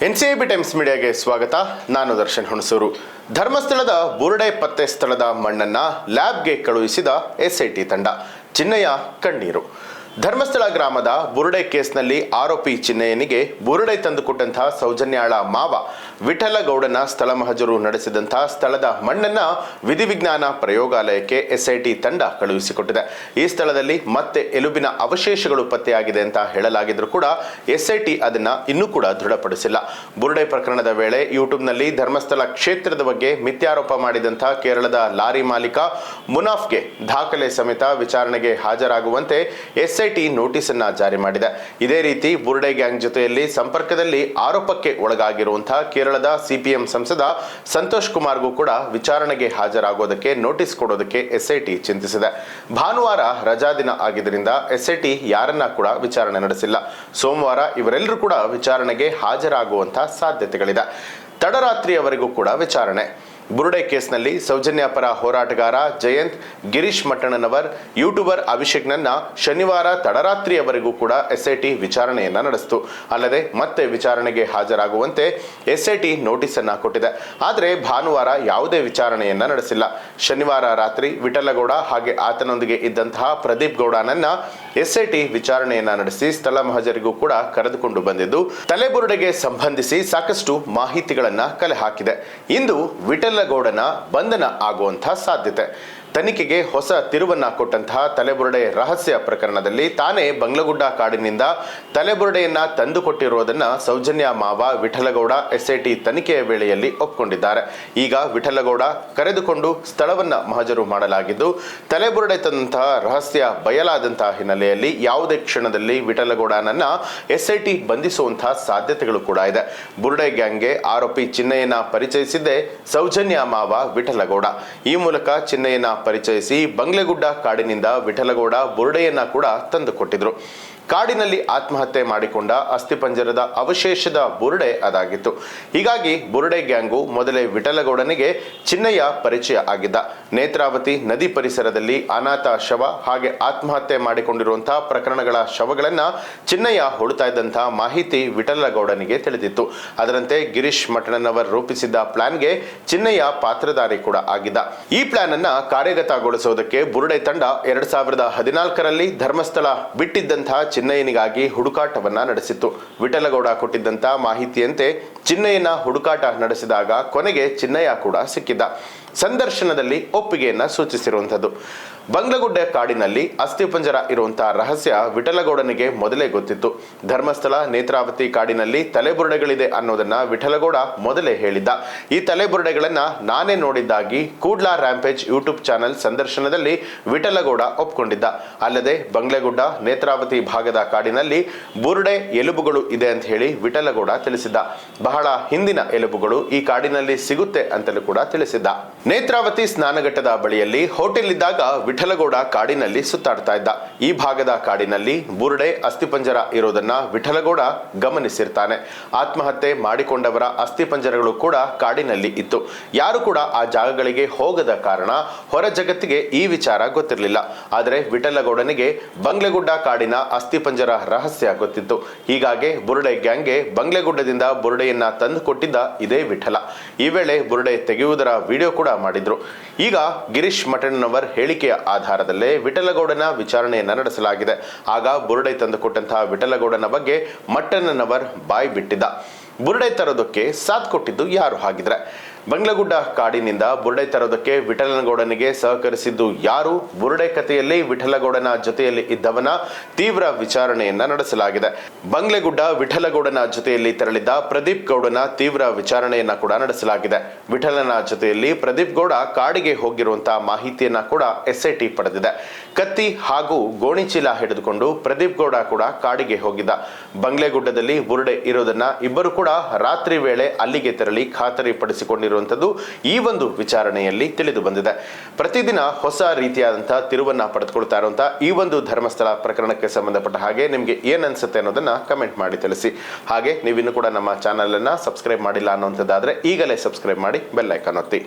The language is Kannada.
ಎನ್ಸಿಐಬಿ ಟೈಮ್ಸ್ ಮೀಡಿಯಾಗೆ ಸ್ವಾಗತ. ನಾನು ದರ್ಶನ್ ಹುಣಸೂರು. ಧರ್ಮಸ್ಥಳದ ಬುರುಡೆ ಪತ್ತೆ ಸ್ಥಳದ ಮಣ್ಣನ್ನ ಲ್ಯಾಬ್ಗೆ ಕಳುಹಿಸಿದ ಎಸ್ಐಟಿ ತಂಡ. ಚಿನ್ನಯ್ಯ ಕಣ್ಣೀರು. ಧರ್ಮಸ್ಥಳ ಗ್ರಾಮದ ಬುರುಡೆ ಕೇಸ್ನಲ್ಲಿ ಆರೋಪಿ ಚಿನ್ನಯ್ಯನಿಗೆ ಬುರುಡೆ ತಂದುಕೊಟ್ಟಂತಹ ಸೌಜನ್ಯಾಳ ಮಾವ ವಿಠಲಗೌಡನ ಸ್ಥಳ ಮಹಜರು ನಡೆಸಿದಂತಹ ಸ್ಥಳದ ಮಣ್ಣನ್ನ ವಿಧಿವಿಜ್ಞಾನ ಪ್ರಯೋಗಾಲಯಕ್ಕೆ ಎಸ್ಐಟಿ ತಂಡ ಕಳುಹಿಸಿಕೊಟ್ಟಿದೆ. ಈ ಸ್ಥಳದಲ್ಲಿ ಮತ್ತೆ ಎಲುಬಿನ ಅವಶೇಷಗಳು ಪತ್ತೆಯಾಗಿದೆ ಅಂತ ಹೇಳಲಾಗಿದ್ರು ಕೂಡ ಎಸ್ಐಟಿ ಅದನ್ನ ಇನ್ನೂ ಕೂಡ ದೃಢಪಡಿಸಿಲ್ಲ. ಬುರುಡೆ ಪ್ರಕರಣದ ವೇಳೆ ಯೂಟ್ಯೂಬ್ನಲ್ಲಿ ಧರ್ಮಸ್ಥಳ ಕ್ಷೇತ್ರದ ಬಗ್ಗೆ ಮಿಥ್ಯಾರೋಪ ಮಾಡಿದಂತಹ ಕೇರಳದ ಲಾರಿ ಮಾಲೀಕ ಮುನಾಫ್ಗೆ ದಾಖಲೆ ಸಮೇತ ವಿಚಾರಣೆಗೆ ಹಾಜರಾಗುವಂತೆ ಎಸ್ಐಟಿ ನೋಟಿಸ್ ಅನ್ನ ಜಾರಿ ಮಾಡಿದೆ. ಇದೇ ರೀತಿ ಬುರುಡೆ ಗ್ಯಾಂಗ್ ಜೊತೆಯಲ್ಲಿ ಸಂಪರ್ಕದಲ್ಲಿ ಆರೋಪಕ್ಕೆ ಒಳಗಾಗಿರುವಂತಹ ಕೇರಳದ ಸಿಪಿಎಂ ಸಂಸದ ಸಂತೋಷ್ ಕುಮಾರ್ಗೂ ಕೂಡ ವಿಚಾರಣೆಗೆ ಹಾಜರಾಗೋದಕ್ಕೆ ನೋಟಿಸ್ ಕೊಡೋದಕ್ಕೆ ಎಸ್ಐಟಿ ಚಿಂತಿಸಿದೆ. ಭಾನುವಾರ ರಜಾ ದಿನ ಆಗಿದ್ದರಿಂದ ಎಸ್ಐಟಿ ಯಾರನ್ನ ಕೂಡ ವಿಚಾರಣೆ ನಡೆಸಿಲ್ಲ. ಸೋಮವಾರ ಇವರೆಲ್ಲರೂ ಕೂಡ ವಿಚಾರಣೆಗೆ ಹಾಜರಾಗುವಂತಹ ಸಾಧ್ಯತೆಗಳಿದೆ. ತಡರಾತ್ರಿಯವರೆಗೂ ಕೂಡ ವಿಚಾರಣೆ. ಬುರುಡೆ ಕೇಸ್ನಲ್ಲಿ ಸೌಜನ್ಯ ಪರ ಹೋರಾಟಗಾರ ಜಯಂತ್, ಗಿರೀಶ್ ಮಟ್ಟಣ್ಣನವರ್, ಯೂಟ್ಯೂಬರ್ ಅಭಿಷೇಕ್ನನ್ನ ಶನಿವಾರ ತಡರಾತ್ರಿಯವರೆಗೂ ಕೂಡ ಎಸ್ಐಟಿ ವಿಚಾರಣೆಯನ್ನ ನಡೆಸಿತು. ಅಲ್ಲದೆ ಮತ್ತೆ ವಿಚಾರಣೆಗೆ ಹಾಜರಾಗುವಂತೆ ಎಸ್ಐಟಿ ನೋಟಿಸ್ ಅನ್ನ ಕೊಟ್ಟಿದೆ. ಆದರೆ ಭಾನುವಾರ ಯಾವುದೇ ವಿಚಾರಣೆಯನ್ನ ನಡೆಸಿಲ್ಲ. ಶನಿವಾರ ರಾತ್ರಿ ವಿಠಲಗೌಡ ಹಾಗೆ ಆತನೊಂದಿಗೆ ಇದ್ದಂತಹ ಪ್ರದೀಪ್ ಗೌಡನನ್ನ ಎಸ್ಐಟಿ ವಿಚಾರಣೆಯನ್ನ ನಡೆಸಿ ಸ್ಥಳ ಮಹಜರಿಗೂ ಕೂಡ ಕರೆದುಕೊಂಡು ಬಂದಿದ್ದು ತಲೆಬುರುಡೆಗೆ ಸಂಬಂಧಿಸಿ ಸಾಕಷ್ಟು ಮಾಹಿತಿಗಳನ್ನ ಕಲೆ ಹಾಕಿದೆ. ಇಂದು ವಿಠಲಗೌಡನ ಬಂಧನ ಆಗುವಂತಹ ಸಾಧ್ಯತೆ. ತನಿಖೆಗೆ ಹೊಸ ತಿರುವನ್ನ ಕೊಟ್ಟಂತಹ ತಲೆಬುರುಡೆ ರಹಸ್ಯ ಪ್ರಕರಣದಲ್ಲಿ ತಾನೇ ಬಂಗ್ಲಗುಡ್ಡ ಕಾಡಿನಿಂದ ತಲೆಬುರುಡೆಯನ್ನ ತಂದುಕೊಟ್ಟಿರುವುದನ್ನ ಸೌಜನ್ಯ ಮಾವ ವಿಠಲಗೌಡ ಎಸ್ಐಟಿ ತನಿಖೆಯ ವೇಳೆಯಲ್ಲಿ ಒಪ್ಪಿಕೊಂಡಿದ್ದಾರೆ. ಈಗ ವಿಠಲಗೌಡ ಕರೆದುಕೊಂಡು ಸ್ಥಳವನ್ನ ಮಹಜರು ಮಾಡಲಾಗಿದ್ದು ತಲೆಬುರುಡೆ ತಂದಂತಹ ರಹಸ್ಯ ಬಯಲಾದಂತಹ ಹಿನ್ನೆಲೆಯಲ್ಲಿ ಯಾವುದೇ ಕ್ಷಣದಲ್ಲಿ ವಿಠಲಗೌಡನನ್ನ ಎಸ್ಐಟಿ ಬಂಧಿಸುವಂತಹ ಸಾಧ್ಯತೆಗಳು ಕೂಡ ಇದೆ. ಬುರುಡೆ ಗ್ಯಾಂಗ್ಗೆ ಆರೋಪಿ ಚಿನ್ನಯ್ಯನ ಪರಿಚಯಿಸಿದ್ದೇ ಸೌಜನ್ಯ ಮಾವ ವಿಠಲಗೌಡ. ಈ ಮೂಲಕ ಚಿನ್ನಯ್ಯನ ಪರಿಚಯಿಸಿ ಬಂಗ್ಲೆಗುಡ್ಡ ಕಾಡಿನಿಂದ ವಿಠಲಗೌಡ ಬುರುಡೆಯನ್ನ ಕೂಡ ತಂದುಕೊಟ್ಟಿದ್ರು. ಕಾಡಿನಲ್ಲಿ ಆತ್ಮಹತ್ಯೆ ಮಾಡಿಕೊಂಡ ಅಸ್ಥಿಪಂಜರದ ಅವಶೇಷದ ಬುರುಡೆ ಅದಾಗಿತ್ತು. ಹೀಗಾಗಿ ಬುರುಡೆ ಗ್ಯಾಂಗು ಮೊದಲೇ ವಿಠಲಗೌಡನಿಗೆ ಚಿನ್ನಯ್ಯ ಪರಿಚಯ ಆಗಿದ್ದ. ನೇತ್ರಾವತಿ ನದಿ ಪರಿಸರದಲ್ಲಿ ಅನಾಥ ಶವ ಹಾಗೆ ಆತ್ಮಹತ್ಯೆ ಮಾಡಿಕೊಂಡಿರುವಂತಹ ಪ್ರಕರಣಗಳ ಶವಗಳನ್ನ ಚಿನ್ನಯ್ಯ ಹುಡುತಾ ಇದ್ದಂತಹ ಮಾಹಿತಿ ವಿಠಲಗೌಡನಿಗೆ ತಿಳಿದಿತ್ತು. ಅದರಂತೆ ಗಿರೀಶ್ ಮಠಣ್ಣನವರ್ ರೂಪಿಸಿದ್ದ ಪ್ಲಾನ್ಗೆ ಚಿನ್ನಯ್ಯ ಪಾತ್ರಧಾರಿ ಕೂಡ ಆಗಿದ್ದ. ಈ ಪ್ಲಾನ್ ಅನ್ನ ಕಾರ್ಯಗತಗೊಳಿಸುವುದಕ್ಕೆ ಬುರುಡೆ ತಂಡ 2014ರಲ್ಲಿ ಧರ್ಮಸ್ಥಳ ಬಿಟ್ಟಿದ್ದಂತಹ ಚಿನ್ನಯ್ಯನಿಗಾಗಿ ಹುಡುಕಾಟವನ್ನ ನಡೆಸಿತ್ತು. ವಿಠಲಗೌಡ ಕೊಟ್ಟಿದ್ದಂತ ಮಾಹಿತಿಯಂತೆ ಚಿನ್ನಯ್ಯನ ಹುಡುಕಾಟ ನಡೆಸಿದಾಗ ಕೊನೆಗೆ ಚಿನ್ನಯ್ಯ ಕೂಡ ಸಿಕ್ಕಿದ್ದ. ಸಂದರ್ಶನದಲ್ಲಿ ಒಪ್ಪಿಗೆಯನ್ನ ಸೂಚಿಸಿರುವಂಥದ್ದು. ಬಂಗ್ಲಗುಡ್ಡ ಕಾಡಿನಲ್ಲಿ ಅಸ್ಥಿಪಂಜರ ಇರುವಂತಹ ರಹಸ್ಯ ವಿಠಲಗೌಡನಿಗೆ ಮೊದಲೇ ಗೊತ್ತಿತ್ತು. ಧರ್ಮಸ್ಥಳ ನೇತ್ರಾವತಿ ಕಾಡಿನಲ್ಲಿ ತಲೆಬುರುಡೆಗಳಿದೆ ಅನ್ನೋದನ್ನ ವಿಠಲಗೌಡ ಮೊದಲೇ ಹೇಳಿದ್ದ. ಈ ತಲೆಬುರುಡೆಗಳನ್ನ ನಾನೇ ನೋಡಿದ್ದಾಗಿ ಕೂಡ್ಲಾ ರ್ಯಾಂಪೇಜ್ ಯೂಟ್ಯೂಬ್ ಚಾನೆಲ್ ಸಂದರ್ಶನದಲ್ಲಿ ವಿಠಲಗೌಡ ಒಪ್ಕೊಂಡಿದ್ದ. ಅಲ್ಲದೆ ಬಂಗ್ಲೆಗುಡ್ಡ ನೇತ್ರಾವತಿ ಭಾಗದ ಕಾಡಿನಲ್ಲಿ ಬುರುಡೆ ಎಲುಬುಗಳು ಇದೆ ಅಂತ ಹೇಳಿ ವಿಠಲಗೌಡ ತಿಳಿಸಿದ್ದ. ಬಹಳ ಹಿಂದಿನ ಎಲುಬುಗಳು ಈ ಕಾಡಿನಲ್ಲಿ ಸಿಗುತ್ತೆ ಅಂತಲೂ ಕೂಡ ತಿಳಿಸಿದ್ದ. ನೇತ್ರಾವತಿ ಸ್ನಾನಘಟ್ಟದ ಬಳಿಯಲ್ಲಿ ಹೋಟೆಲ್ ಇದ್ದಾಗ ವಿಠಲಗೌಡ ಕಾಡಿನಲ್ಲಿ ಸುತ್ತಾಡ್ತಾ ಇದ್ದ. ಈ ಭಾಗದ ಕಾಡಿನಲ್ಲಿ ಬುರುಡೆ ಅಸ್ಥಿಪಂಜರ ಇರೋದನ್ನ ವಿಠಲಗೌಡ ಗಮನಿಸಿರ್ತಾನೆ. ಆತ್ಮಹತ್ಯೆ ಮಾಡಿಕೊಂಡವರ ಅಸ್ಥಿಪಂಜರಗಳು ಕೂಡ ಕಾಡಿನಲ್ಲಿ ಇತ್ತು. ಯಾರು ಕೂಡ ಆ ಜಾಗಗಳಿಗೆ ಹೋಗದ ಕಾರಣ ಹೊರ ಜಗತ್ತಿಗೆ ಈ ವಿಚಾರ ಗೊತ್ತಿರಲಿಲ್ಲ. ಆದರೆ ವಿಠಲಗೌಡನಿಗೆ ಬಂಗ್ಲೆಗುಡ್ಡ ಕಾಡಿನ ಅಸ್ಥಿಪಂಜರ ರಹಸ್ಯ ಗೊತ್ತಿತ್ತು. ಹೀಗಾಗಿ ಬುರುಡೆ ಗ್ಯಾಂಗ್ಗೆ ಬಂಗ್ಲೆಗುಡ್ಡದಿಂದ ಬುರುಡೆಯನ್ನ ತಂದು ಕೊಟ್ಟಿದ್ದ ಇದೇ ವಿಠಲ. ಈ ವೇಳೆ ಬುರುಡೆ ತೆಗೆಯುವುದರ ವಿಡಿಯೋ ಕೂಡ ಮಾಡಿದ್ರು. ಈಗ ಗಿರೀಶ್ ಮಠಣ್ಣನವರ್ ಹೇಳಿಕೆಯ ಆಧಾರದಲ್ಲೇ ವಿಠಲಗೌಡನ ವಿಚಾರಣೆಯನ್ನ ನಡೆಸಲಾಗಿದೆ. ಆಗ ಬುರುಡೆ ತಂದುಕೊಟ್ಟಂತಹ ವಿಠಲಗೌಡನ ಬಗ್ಗೆ ಮಟ್ಟಣ್ಣನವರ್ ಬಾಯಿ ಬಿಟ್ಟಿದ್ದ. ಬುರುಡೆ ತರೋದಕ್ಕೆ ಸಾಥ್ ಕೊಟ್ಟಿದ್ದು ಯಾರು ಹಾಗಿದ್ರೆ? ಬಂಗ್ಲಗುಡ್ಡ ಕಾಡಿನಿಂದ ಬುರುಡೆ ತರೋದಕ್ಕೆ ವಿಠಲಗೌಡನಿಗೆ ಸಹಕರಿಸಿದ್ದು ಯಾರು? ಬುರುಡೆ ಕಥೆಯಲ್ಲಿ ವಿಠಲಗೌಡನ ಜೊತೆಯಲ್ಲಿ ಇದ್ದವನ ತೀವ್ರ ವಿಚಾರಣೆಯನ್ನ ನಡೆಸಲಾಗಿದೆ. ಬಂಗ್ಲೆಗುಡ್ಡ ವಿಠಲಗೌಡನ ಜೊತೆಯಲ್ಲಿ ತೆರಳಿದ್ದ ಪ್ರದೀಪ್ ಗೌಡನ ತೀವ್ರ ವಿಚಾರಣೆಯನ್ನ ಕೂಡ ನಡೆಸಲಾಗಿದೆ. ವಿಠಲನ ಜೊತೆಯಲ್ಲಿ ಪ್ರದೀಪ್ ಗೌಡ ಕಾಡಿಗೆ ಹೋಗಿರುವಂತಹ ಮಾಹಿತಿಯನ್ನ ಕೂಡ ಎಸ್ಐಟಿ ಪಡೆದಿದೆ. ಕತ್ತಿ ಹಾಗೂ ಗೋಣಿಚೀಲ ಹಿಡಿದುಕೊಂಡು ಪ್ರದೀಪ್ ಗೌಡ ಕೂಡ ಕಾಡಿಗೆ ಹೋಗಿದ್ದ. ಬಂಗ್ಲೆಗುಡ್ಡದಲ್ಲಿ ಬುರುಡೆ ಇರೋದನ್ನ ಇಬ್ಬರು ಕೂಡ ರಾತ್ರಿ ವೇಳೆ ಅಲ್ಲಿಗೆ ತೆರಳಿ ಖಾತರಿ ಪಡಿಸಿಕೊಂಡಿರುವಂತದ್ದು ಈ ಒಂದು ವಿಚಾರಣೆಯಲ್ಲಿ ತಿಳಿದು ಬಂದಿದೆ. ಪ್ರತಿದಿನ ಹೊಸ ರೀತಿಯಾದಂತಹ ತಿರುವನ್ನ ಪಡೆದುಕೊಳ್ತಾ ಇರುವಂತಹ ಈ ಒಂದು ಧರ್ಮಸ್ಥಳ ಪ್ರಕರಣಕ್ಕೆ ಸಂಬಂಧಪಟ್ಟ ಹಾಗೆ ನಿಮ್ಗೆ ಏನ್ ಅನ್ಸುತ್ತೆ ಅನ್ನೋದನ್ನ ಕಮೆಂಟ್ ಮಾಡಿ ತಿಳಿಸಿ. ಹಾಗೆ ನೀವಿನ್ನು ಕೂಡ ನಮ್ಮ ಚಾನೆಲ್ ಅನ್ನ ಸಬ್ಸ್ಕ್ರೈಬ್ ಮಾಡಿಲ್ಲ ಅನ್ನುವಂಥದ್ದಾದ್ರೆ ಈಗಲೇ ಸಬ್ಸ್ಕ್ರೈಬ್ ಮಾಡಿ ಬೆಲ್ ಐಕಾನ್ ಒತ್ತಿ.